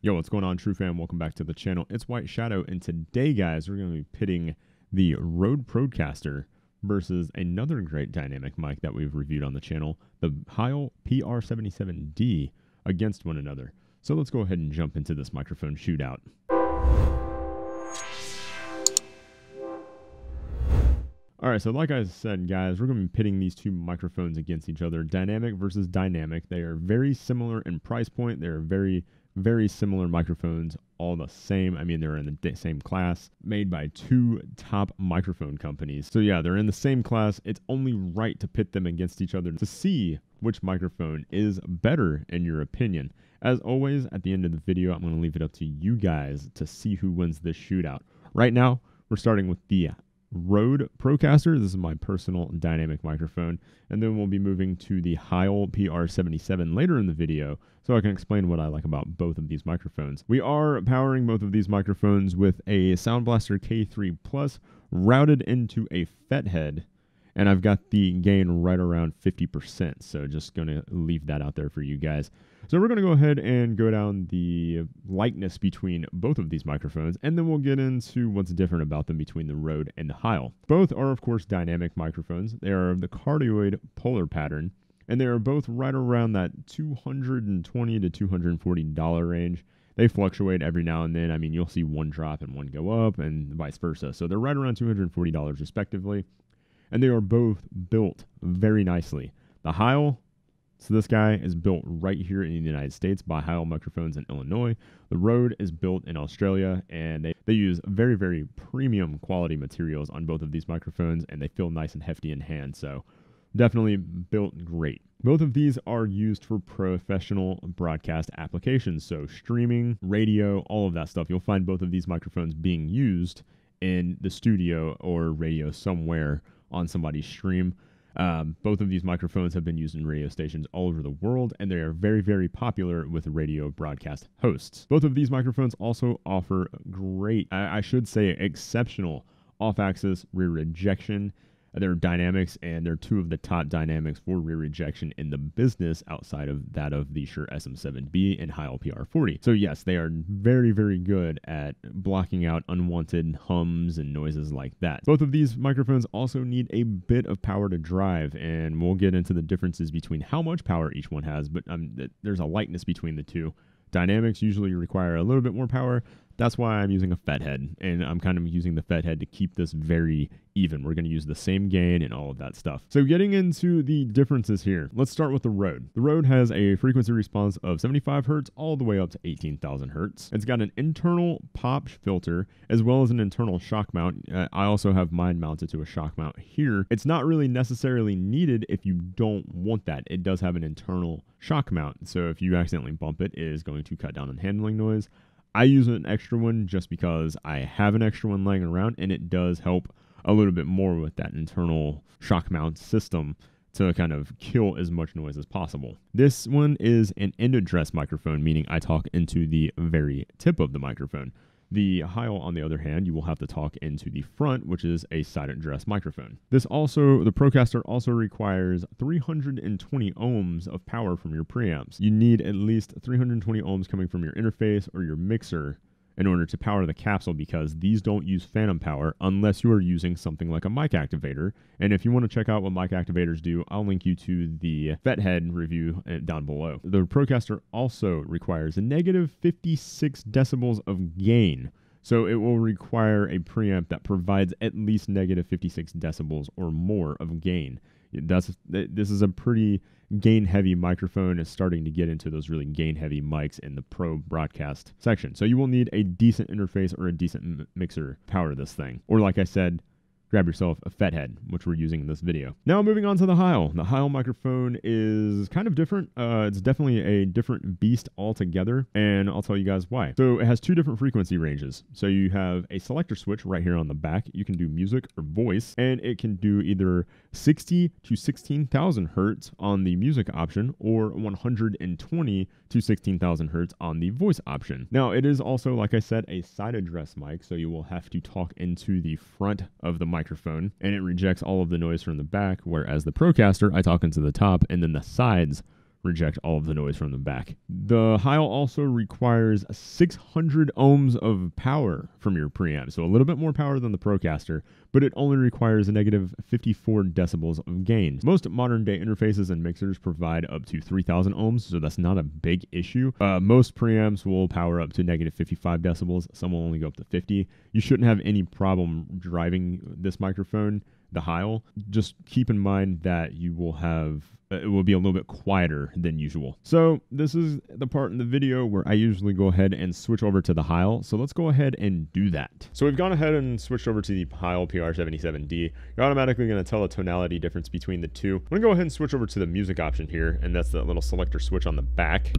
Yo, what's going on, True Fam? Welcome back to the channel. It's Whiteshadow, and today, guys, we're going to be pitting the Rode Procaster versus another great dynamic mic that we've reviewed on the channel, the Heil PR77D, against one another. So let's go ahead and jump into this microphone shootout. Alright, so like I said, guys, we're going to be pitting these two microphones against each other, dynamic versus dynamic. They are very similar in price point. They're very similar microphones, all the same. I mean, they're in the same class, made by two top microphone companies. So yeah, they're in the same class. It's only right to pit them against each other to see which microphone is better in your opinion. As always, at the end of the video, I'm going to leave it up to you guys to see who wins this shootout. Right now, we're starting with the Rode Procaster. This is my personal dynamic microphone, and then we'll be moving to the Heil PR77 later in the video, so I can explain what I like about both of these microphones. We are powering both of these microphones with a Sound Blaster K3 Plus routed into a FET head, and I've got the gain right around 50%, so just going to leave that out there for you guys. So we're going to go ahead and go down the likeness between both of these microphones, and then we'll get into what's different about them between the Rode and the Heil. Both are, of course, dynamic microphones. They are of the cardioid polar pattern, and they are both right around that $220 to $240 range. They fluctuate every now and then. I mean, you'll see one drop and one go up, and vice versa. So they're right around $240 respectively, and they are both built very nicely. The Heil, so this guy is built right here in the United States by Heil Microphones in Illinois. The Rode is built in Australia, and they use very premium quality materials on both of these microphones, and they feel nice and hefty in hand, so definitely built great. Both of these are used for professional broadcast applications, so streaming, radio, all of that stuff. You'll find both of these microphones being used in the studio or radio somewhere on somebody's stream. Both of these microphones have been used in radio stations all over the world, and they are very popular with radio broadcast hosts. Both of these microphones also offer great, I should say exceptional, off-axis rear rejection. They're dynamics, and they're two of the top dynamics for rear rejection in the business outside of that of the Shure SM7B and Heil PR40. So yes, they are very good at blocking out unwanted hums and noises like that. Both of these microphones also need a bit of power to drive, and we'll get into the differences between how much power each one has, but there's a likeness between the two. Dynamics usually require a little bit more power. That's why I'm using a FET head, and I'm kind of using the FET head to keep this very even. We're going to use the same gain and all of that stuff. So getting into the differences here, let's start with the Rode. The Rode has a frequency response of 75 Hertz all the way up to 18,000 Hertz. It's got an internal pop filter as well as an internal shock mount. I also have mine mounted to a shock mount here. It's not really necessarily needed if you don't want that. It does have an internal shock mount, so if you accidentally bump it, it is going to cut down on handling noise. I use an extra one just because I have an extra one laying around, and it does help a little bit more with that internal shock mount system to kind of kill as much noise as possible. This one is an end address microphone, meaning I talk into the very tip of the microphone. The Heil, on the other hand, you will have to talk into the front, which is a side address microphone. The Procaster also requires 320 ohms of power from your preamps. You need at least 320 ohms coming from your interface or your mixer in order to power the capsule, because these don't use phantom power unless you are using something like a mic activator. And if you want to check out what mic activators do, I'll link you to the FET head review down below. The Procaster also requires a negative 56 decibels of gain, so it will require a preamp that provides at least negative 56 decibels or more of gain. This is a pretty gain-heavy microphone. It's starting to get into those really gain-heavy mics in the pro broadcast section. So you will need a decent interface or a decent mixer to power this thing. Or like I said, grab yourself a FET head, which we're using in this video. Now moving on to the Heil. The Heil microphone is kind of different. It's definitely a different beast altogether, and I'll tell you guys why. So it has two different frequency ranges. So you have a selector switch right here on the back. You can do music or voice, and it can do either 60 to 16,000 Hertz on the music option, or 120 to 16,000 Hertz on the voice option. Now it is also, like I said, a side address mic, so you will have to talk into the front of the microphone, and it rejects all of the noise from the back, whereas the Procaster, I talk into the top, and then the sides reject all of the noise from the back. The Heil also requires 600 ohms of power from your preamp, so a little bit more power than the Procaster, but it only requires a negative 54 decibels of gain. Most modern day interfaces and mixers provide up to 3000 ohms, so that's not a big issue. Most preamps will power up to negative 55 decibels. Some will only go up to 50. You shouldn't have any problem driving this microphone, the Heil. Just keep in mind that you will have it will be a little bit quieter than usual. So this is the part in the video where I usually go ahead and switch over to the Heil. So let's go ahead and do that. So we've gone ahead and switched over to the Heil PR77D. You're automatically going to tell a tonality difference between the two. I'm going to go ahead and switch over to the music option here, and that's the little selector switch on the back.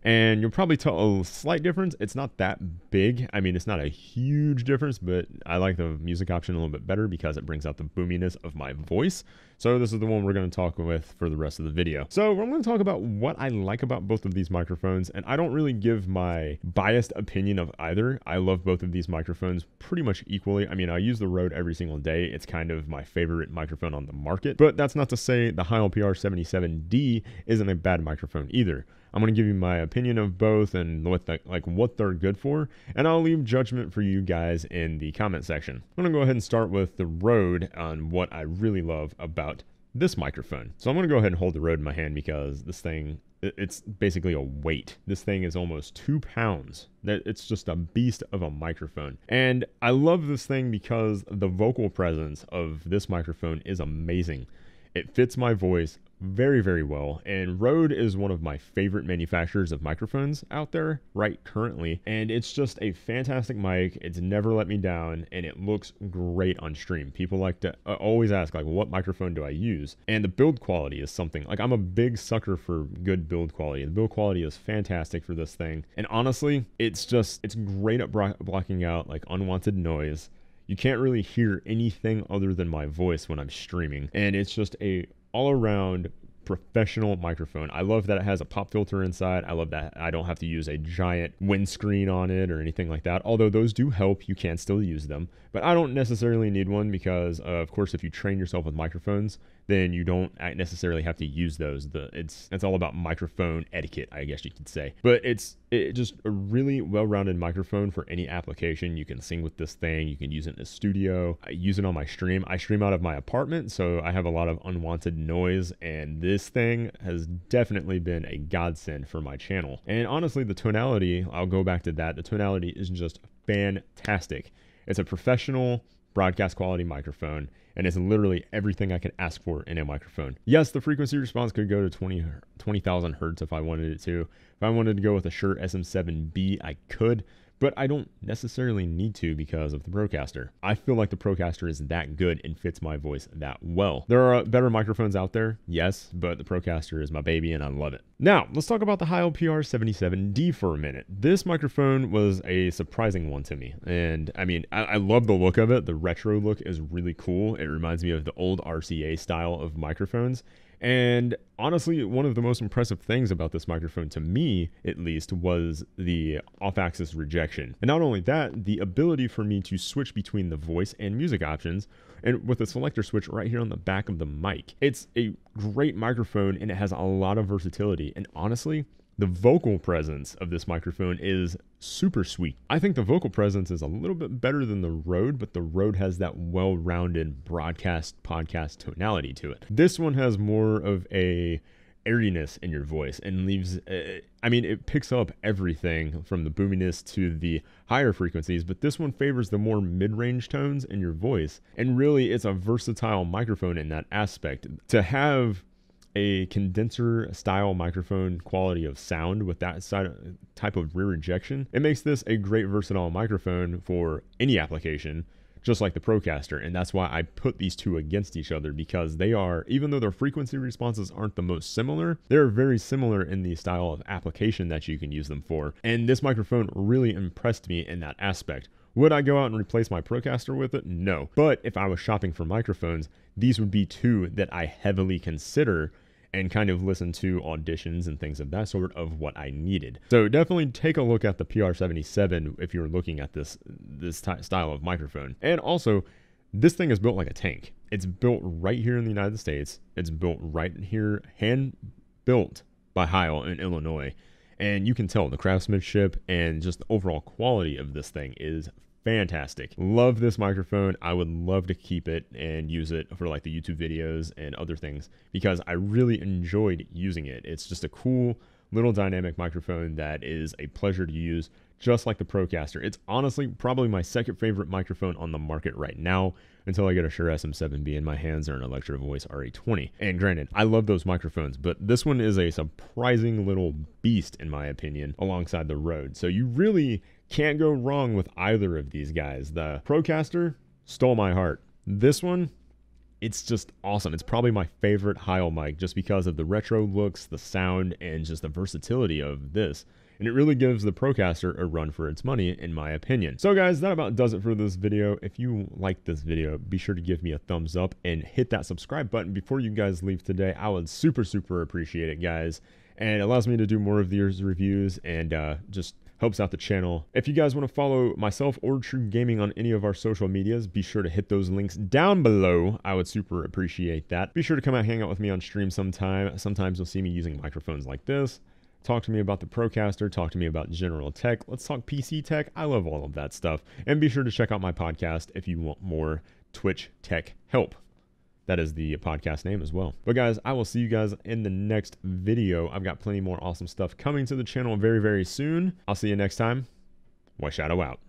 And you'll probably tell a slight difference. It's not that big. I mean, it's not a huge difference, but I like the music option a little bit better because it brings out the boominess of my voice. So this is the one we're going to talk with for the rest of the video. So I'm going to talk about what I like about both of these microphones, and I don't really give my biased opinion of either. I love both of these microphones pretty much equally. I mean, I use the Rode every single day. It's kind of my favorite microphone on the market, but that's not to say the Heil PR77D isn't a bad microphone either. I'm going to give you my opinion of both and what they're good for, and I'll leave judgment for you guys in the comment section. I'm going to go ahead and start with the Rode on what I really love about this microphone. So I'm going to go ahead and hold the Rode in my hand because this thing, it's basically a weight. This thing is almost 2 pounds. It's just a beast of a microphone. And I love this thing because the vocal presence of this microphone is amazing. It fits my voice very, very well, and Rode is one of my favorite manufacturers of microphones out there right currently, and it's just a fantastic mic. It's never let me down, and it looks great on stream. People like to always ask, like, what microphone do I use? And the build quality is something, like, I'm a big sucker for good build quality. The build quality is fantastic for this thing, and honestly, it's great at blocking out, like, unwanted noise. You can't really hear anything other than my voice when I'm streaming, and it's just a all-around professional microphone. I love that it has a pop filter inside. I love that I don't have to use a giant windscreen on it or anything like that. Although those do help, you can still use them. But I don't necessarily need one because, of course, if you train yourself with microphones, then you don't necessarily have to use those. It's all about microphone etiquette, I guess you could say. But it's just a really well-rounded microphone for any application. You can sing with this thing. You can use it in a studio. I use it on my stream. I stream out of my apartment, so I have a lot of unwanted noise, and this thing has definitely been a godsend for my channel. And honestly, the tonality, I'll go back to that. The tonality is just fantastic. It's a professional broadcast quality microphone, and it's literally everything I could ask for in a microphone. Yes, the frequency response could go to 20,000 hertz if I wanted it to. If I wanted to go with a Shure SM7B, I could, but I don't necessarily need to because of the Procaster. I feel like the Procaster is that good and fits my voice that well. There are better microphones out there, yes, but the Procaster is my baby and I love it. Now, let's talk about the Heil PR77D for a minute. This microphone was a surprising one to me, and I mean, I love the look of it. The retro look is really cool. It reminds me of the old RCA style of microphones. And honestly, one of the most impressive things about this microphone, to me at least, was the off-axis rejection. And not only that, the ability for me to switch between the voice and music options, and with a selector switch right here on the back of the mic. It's a great microphone, and it has a lot of versatility. And honestly, the vocal presence of this microphone is super sweet. I think the vocal presence is a little bit better than the Rode, but the Rode has that well-rounded broadcast podcast tonality to it. This one has more of a airiness in your voice and leaves, I mean, it picks up everything from the boominess to the higher frequencies, but this one favors the more mid-range tones in your voice. And really, it's a versatile microphone in that aspect. To have a condenser style microphone quality of sound with that type of rear rejection, it makes this a great versatile microphone for any application, just like the Procaster. And that's why I put these two against each other, because they are, even though their frequency responses aren't the most similar, they're very similar in the style of application that you can use them for. And this microphone really impressed me in that aspect. Would I go out and replace my Procaster with it? No. But if I was shopping for microphones, these would be two that I heavily consider and kind of listen to auditions and things of that sort of what I needed. So definitely take a look at the PR77 if you're looking at this style of microphone. And also, this thing is built like a tank. It's built right here in the United States. It's built right here, hand built by Heil in Illinois. And you can tell the craftsmanship and just the overall quality of this thing is fantastic. Love this microphone. I would love to keep it and use it for like the YouTube videos and other things because I really enjoyed using it. It's just a cool little dynamic microphone that is a pleasure to use, just like the Procaster. It's honestly probably my second favorite microphone on the market right now until I get a Shure SM7B in my hands or an Electro Voice RA20. And granted, I love those microphones, but this one is a surprising little beast in my opinion alongside the Rode. So you really can't go wrong with either of these guys. The Procaster stole my heart. This one, it's just awesome. It's probably my favorite Heil mic just because of the retro looks, the sound, and just the versatility of this. And it really gives the Procaster a run for its money, in my opinion. So guys, that about does it for this video. If you liked this video, be sure to give me a thumbs up and hit that subscribe button before you guys leave today. I would super appreciate it, guys. And it allows me to do more of these reviews and just helps out the channel. If you guys want to follow myself or TRUgaming on any of our social medias, be sure to hit those links down below. I would super appreciate that. Be sure to come out, hang out with me on stream sometime. Sometimes you'll see me using microphones like this. Talk to me about the Procaster, talk to me about general tech. Let's talk PC tech. I love all of that stuff. And be sure to check out my podcast if you want more Twitch tech help. That is the podcast name as well. But guys, I will see you guys in the next video. I've got plenty more awesome stuff coming to the channel very soon. I'll see you next time. Whiteshadow out.